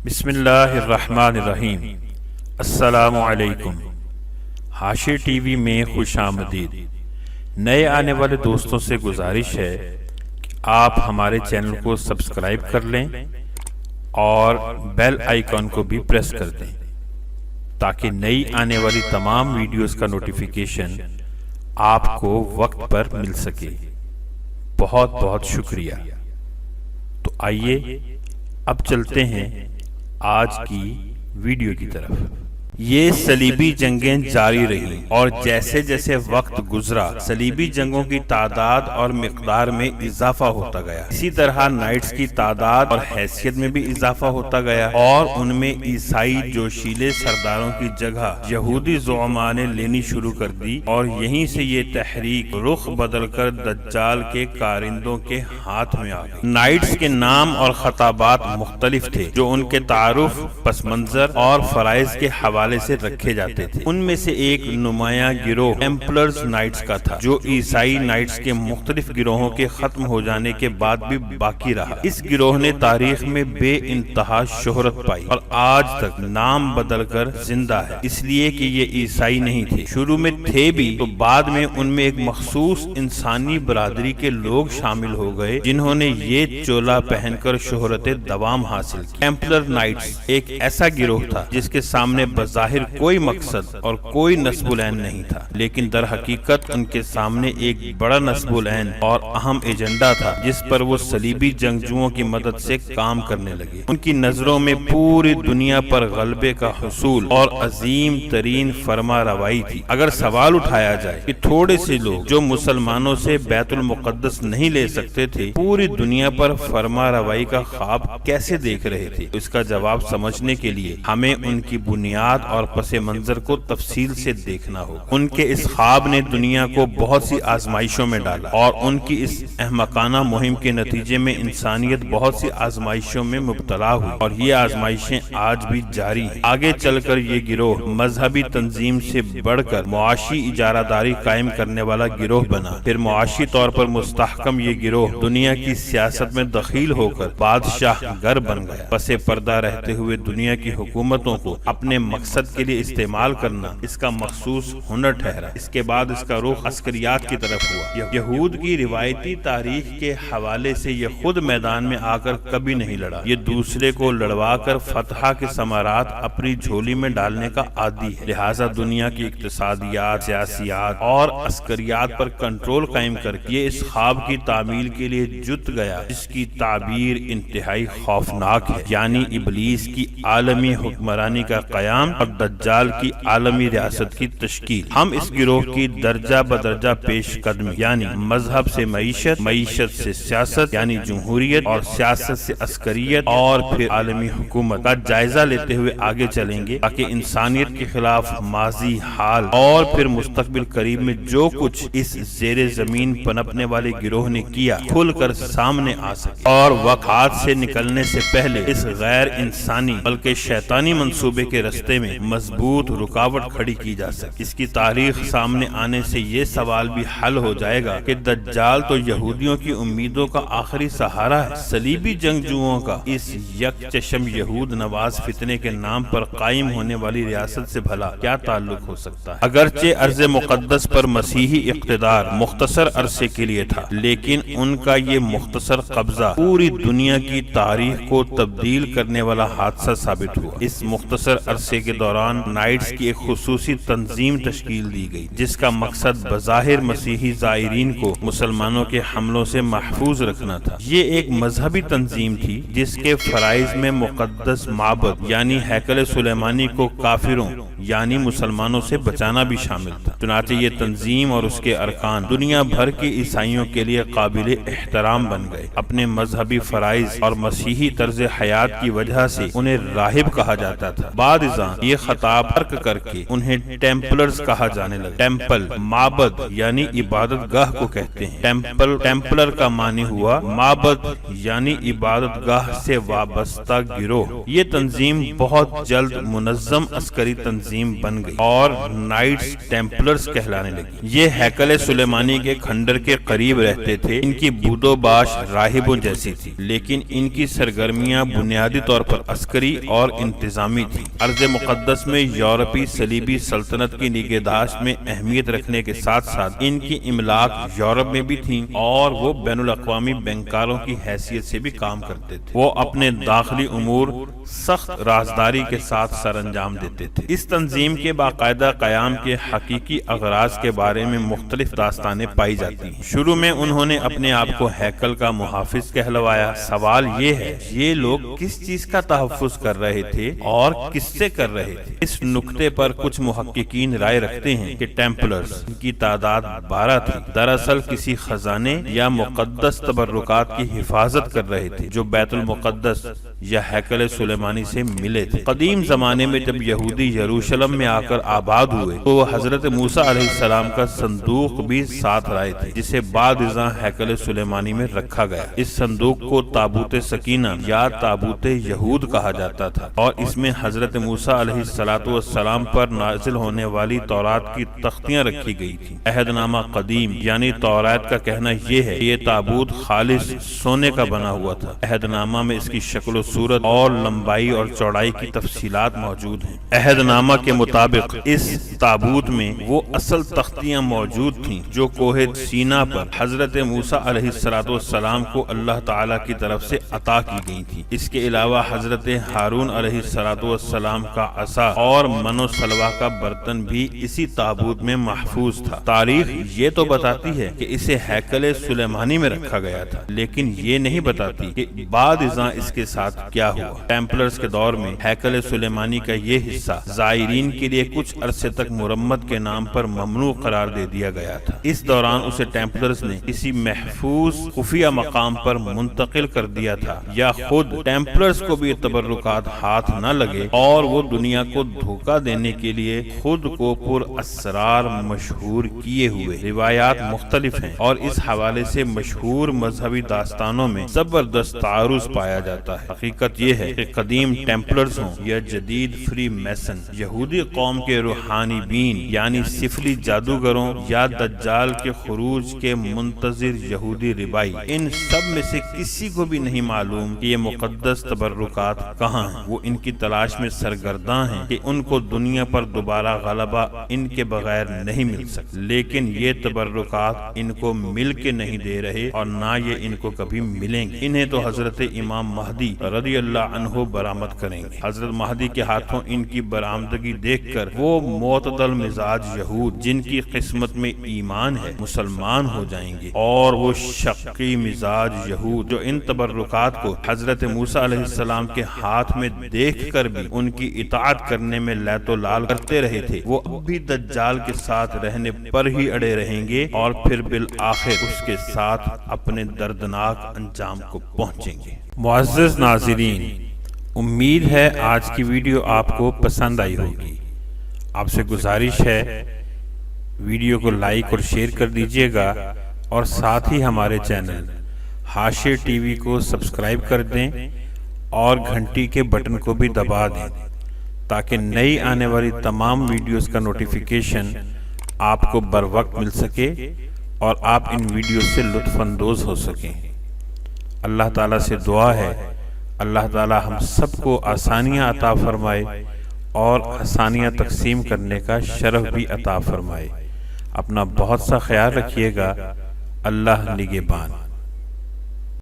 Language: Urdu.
بسم اللہ الرحمن الرحیم۔ السلام علیکم۔ حاشی ٹی وی میں خوش آمدید۔ نئے آنے والے دوستوں سے گزارش ہے کہ آپ ہمارے چینل کو سبسکرائب کر لیں اور بیل آئیکن کو بھی پریس کر دیں تاکہ نئی آنے والی تمام ویڈیوز کا نوٹیفیکیشن آپ کو وقت پر مل سکے۔ بہت بہت شکریہ۔ تو آئیے اب چلتے ہیں آج کی ویڈیو کی طرف۔ یہ صلیبی جنگیں جاری رہیں اور جیسے جیسے وقت گزرا صلیبی جنگوں کی تعداد اور مقدار میں اضافہ ہوتا گیا۔ اسی طرح نائٹس کی تعداد اور حیثیت میں بھی اضافہ ہوتا گیا اور ان میں عیسائی جوشیلے سرداروں کی جگہ یہودی زعماء نے لینی شروع کر دی اور یہیں سے یہ تحریک رخ بدل کر دجال کے کارندوں کے ہاتھ میں آ گئی۔ نائٹس کے نام اور خطابات مختلف تھے جو ان کے تعارف، پس منظر اور فرائض کے حوالے سے رکھے جاتے تھے۔ ان میں سے ایک نمایاں گروہ ٹیمپلرز نائٹس کا تھا جو عیسائی نائٹس کے مختلف گروہوں کے ختم ہو جانے کے بعد بھی باقی رہا۔ اس گروہ نے تاریخ میں بے انتہا شہرت پائی اور آج تک نام بدل کر زندہ ہے، اس لیے کہ یہ عیسائی نہیں تھے۔ شروع میں تھے بھی تو بعد میں ان میں ایک مخصوص انسانی برادری کے لوگ شامل ہو گئے جنہوں نے یہ چولا پہن کر شہرت دوام حاصل کی۔ ٹیمپلر نائٹس ایک ایسا گروہ تھا جس کے سامنے ظاہر کوئی مقصد اور کوئی نصب العین نہیں تھا، لیکن در حقیقت ان کے سامنے ایک بڑا نصب العین اور اہم ایجنڈا تھا جس پر وہ صلیبی جنگجوؤں کی مدد سے کام کرنے لگے۔ ان کی نظروں میں پوری دنیا پر غلبے کا حصول اور عظیم ترین فرما روائی تھی۔ اگر سوال اٹھایا جائے کہ تھوڑے سے لوگ جو مسلمانوں سے بیت المقدس نہیں لے سکتے تھے پوری دنیا پر فرما روائی کا خواب کیسے دیکھ رہے تھے، اس کا جواب سمجھنے کے لیے ہمیں ان کی بنیاد اور پس منظر کو تفصیل سے دیکھنا ہوگا۔ ان کے اس خواب نے دنیا کو بہت سی آزمائشوں میں ڈالا اور ان کی اس احمقانہ مہم کے نتیجے میں انسانیت بہت سی آزمائشوں میں مبتلا ہوئی اور یہ آزمائشیں آج بھی جاری ہیں۔ آگے چل کر یہ گروہ مذہبی تنظیم سے بڑھ کر معاشی اجارہ داری قائم کرنے والا گروہ بنا، پھر معاشی طور پر مستحکم یہ گروہ دنیا کی سیاست میں دخیل ہو کر بادشاہ گر بن گیا۔ پس پردہ رہتے ہوئے دنیا کی حکومتوں کو اپنے مقصد کے لیے استعمال کرنا اس کا مخصوص ہنر ٹھہرا۔ اس کے بعد اس کا رخ عسکریات کی طرف ہوا۔ یہود کی روایتی تاریخ کے حوالے سے یہ خود میدان میں آ کر کبھی نہیں لڑا، یہ دوسرے کو لڑوا کر فتح کے ثمرات اپنی جھولی میں ڈالنے کا عادی ہے۔ لہٰذا دنیا کی اقتصادیات، سیاسیات اور عسکریات پر کنٹرول قائم کر کے یہ اس خواب کی تعمیل کے لیے جت گیا جس کی تعبیر انتہائی خوفناک ہے، یعنی ابلیس کی عالمی حکمرانی کا قیام اور دجال کی عالمی ریاست کی تشکیل۔ ہم اس گروہ کی درجہ بدرجہ پیش قدمی یعنی مذہب سے معیشت، معیشت سے سیاست یعنی جمہوریت اور سیاست سے عسکریت اور پھر عالمی حکومت کا جائزہ لیتے ہوئے آگے چلیں گے تاکہ انسانیت کے خلاف ماضی، حال اور پھر مستقبل قریب میں جو کچھ اس زیر زمین پنپنے والے گروہ نے کیا کھل کر سامنے آ سکے اور وقت ہاتھ سے نکلنے سے پہلے اس غیر انسانی بلکہ شیطانی منصوبے کے راستے میں مضبوط رکاوٹ کھڑی کی جا سکے۔ اس کی تاریخ سامنے آنے سے یہ سوال بھی حل ہو جائے گا کہ دجال تو یہودیوں کی امیدوں کا آخری سہارا ہے، صلیبی جنگجوؤں کا اس یک چشم یہود نواز فتنے کے نام پر قائم ہونے والی ریاست سے بھلا کیا تعلق ہو سکتا ہے؟ اگرچہ ارض مقدس پر مسیحی اقتدار مختصر عرصے کے لیے تھا، لیکن ان کا یہ مختصر قبضہ پوری دنیا کی تاریخ کو تبدیل کرنے والا حادثہ ثابت ہوا۔ اس مختصر عرصے کے دوران نائٹس کی ایک خصوصی تنظیم تشکیل دی گئی جس کا مقصد بظاہر مسیحی زائرین کو مسلمانوں کے حملوں سے محفوظ رکھنا تھا۔ یہ ایک مذہبی تنظیم تھی جس کے فرائض میں مقدس معبد یعنی ہیکل سلیمانی کو کافروں یعنی مسلمانوں سے بچانا بھی شامل تھا۔ چنانچہ یہ تنظیم اور اس کے ارکان دنیا بھر کے عیسائیوں کے لیے قابل احترام بن گئے۔ اپنے مذہبی فرائض اور مسیحی طرز حیات کی وجہ سے انہیں راہب کہا جاتا تھا۔ بعد ازاں یہ خطاب ترک کر کے انہیں ٹیمپلرز کہا جانے لگا۔ ٹیمپل معبد یعنی عبادت گاہ کو کہتے ہیں۔ ٹیمپلر کا معنی ہوا معبد یعنی عبادت گاہ سے وابستہ گروہ۔ یہ تنظیم بہت جلد منظم عسکری تنظیم تنظیم بن گئی اور نائٹس ٹیمپلرز کہلانے لگی۔ یہ ہیکل سلیمانی کے کھنڈر کے قریب رہتے تھے۔ ان کی بود و باش راہبوں جیسی تھی، لیکن ان کی سرگرمیاں بنیادی طور پر عسکری اور انتظامی تھی۔ ارض مقدس میں یورپی صلیبی سلطنت کی نگہداشت میں اہمیت رکھنے کے ساتھ ساتھ ان کی املاک یورپ میں بھی تھیں اور وہ بین الاقوامی بینکاروں کی حیثیت سے بھی کام کرتے تھے۔ وہ اپنے داخلی امور سخت رازداری کے ساتھ سر انجام دیتے تھے۔ اس تنظیم کے باقاعدہ قیام کے حقیقی اغراض کے بارے میں مختلف داستانیں پائی جاتی ہیں۔ شروع میں انہوں نے اپنے آپ کو ہیکل کا محافظ کہلوایا۔ سوال یہ ہے، یہ لوگ کس چیز کا تحفظ کر رہے تھے اور کس سے کر رہے تھے؟ اس نکتے پر کچھ محققین رائے رکھتے ہیں کہ ٹیمپلرز کی تعداد 12 تھی، دراصل کسی خزانے یا مقدس تبرکات کی حفاظت کر رہے تھے جو بیت المقدس یا ہیکل سلیمانی سے ملے تھے۔ قدیم زمانے میں جب یہودی یروشلم میں آ کر آباد ہوئے تو وہ حضرت موسیٰ علیہ السلام کا صندوق بھی ساتھ لائے تھے، جسے بعد ازاں ہیکل سلیمانی میں رکھا گیا۔ اس صندوق کو تابوت سکینہ یا تابوت یہود کہا جاتا تھا اور اس میں حضرت موسیٰ علیہ السلام پر نازل ہونے والی تورات کی تختیاں رکھی گئی تھی۔ عہد نامہ قدیم یعنی تورات کا کہنا یہ ہے کہ یہ تابوت خالص سونے کا بنا ہوا تھا۔ عہد نامہ میں اس کی شکل و صورت اور لمبائی اور چوڑائی کی تفصیلات موجود ہیں۔ عہد نامہ کے مطابق اس تابوت میں وہ اصل تختیاں موجود تھیں جو کوہ سینا پر حضرت موسیٰ علیہ السلام کو اللہ تعالیٰ کی طرف سے عطا کی گئی تھی۔ اس کے علاوہ حضرت ہارون علیہ السلام کا عصا اور من و سلوہ کا برتن بھی اسی تابوت میں محفوظ تھا۔ تاریخ یہ تو بتاتی ہے کہ اسے ہیکل سلیمانی میں رکھا گیا تھا، لیکن یہ نہیں بتاتی کہ بعد ازاں اس کے ساتھ کیا ہوا۔ ٹیمپلرز کے دور میں ہیکل سلیمانی کا یہ حصہ زائرین کے لیے کچھ عرصے تک مرمت کے نام پر ممنوع قرار دے دیا گیا تھا۔ اس دوران اسے ٹیمپلرز نے کسی محفوظ خفیہ مقام پر منتقل کر دیا تھا، یا خود ٹیمپلرز کو بھی تبرکات ہاتھ نہ لگے اور وہ دنیا کو دھوکہ دینے کے لیے خود کو پر اسرار مشہور کیے ہوئے۔ روایات مختلف ہیں اور اس حوالے سے مشہور مذہبی داستانوں میں زبردست تعارض پایا جاتا ہے۔ حقیقت یہ ہے کہ قدیم ٹیمپلرز ہوں یا جدید فری میسن، یہودی قوم کے روحانی بین یعنی سفلی جادوگروں یا دجال کے خروج کے منتظر یہودی ربائی، ان سب میں سے کسی کو بھی نہیں معلوم کہ یہ مقدس تبرکات کہاں ہیں۔ وہ ان کی تلاش میں سرگرداں ہیں کہ ان کو دنیا پر دوبارہ غلبہ ان کے بغیر نہیں مل سکتا، لیکن یہ تبرکات ان کو مل کے نہیں دے رہے اور نہ یہ ان کو کبھی ملیں گے۔ انہیں تو حضرت امام مہدی رضی اللہ عنہ برآمد کریں گے۔ حضرت مہدی کے ہاتھوں ان کی برآمدگی دیکھ کر وہ معتدل مزاج یہود جن کی قسمت میں ایمان ہے مسلمان ہو جائیں گے، اور وہ شقی مزاج یہود جو ان تبرکات کو حضرت موسیٰ علیہ السلام کے ہاتھ میں دیکھ کر بھی ان کی اطاعت کرنے میں لیت و لال کرتے رہے تھے، وہ اب بھی دجال کے ساتھ رہنے پر ہی اڑے رہیں گے اور پھر بالآخر اس کے ساتھ اپنے دردناک انجام کو پہنچیں گے۔ معزز ناظرین، امید ہے آج کی ویڈیو آپ کو پسند آئی ہوگی۔ آپ سے گزارش ہے ویڈیو کو لائک اور شیئر کر دیجئے گا اور ساتھ ہی ہمارے چینل حاشیہ ٹی وی کو سبسکرائب کر دیں اور گھنٹی کے بٹن کو بھی دبا دیں تاکہ نئی آنے والی تمام ویڈیوز کا نوٹیفیکیشن آپ کو بر وقت مل سکے اور آپ ان ویڈیوز سے لطف اندوز ہو سکیں۔ اللہ تعالیٰ سے دعا ہے اللہ تعالیٰ ہم سب کو آسانیاں عطا فرمائے اور آسانیاں تقسیم کرنے کا شرف بھی عطا فرمائے۔ اپنا بہت سا خیال رکھیے گا۔ اللہ نگہبان۔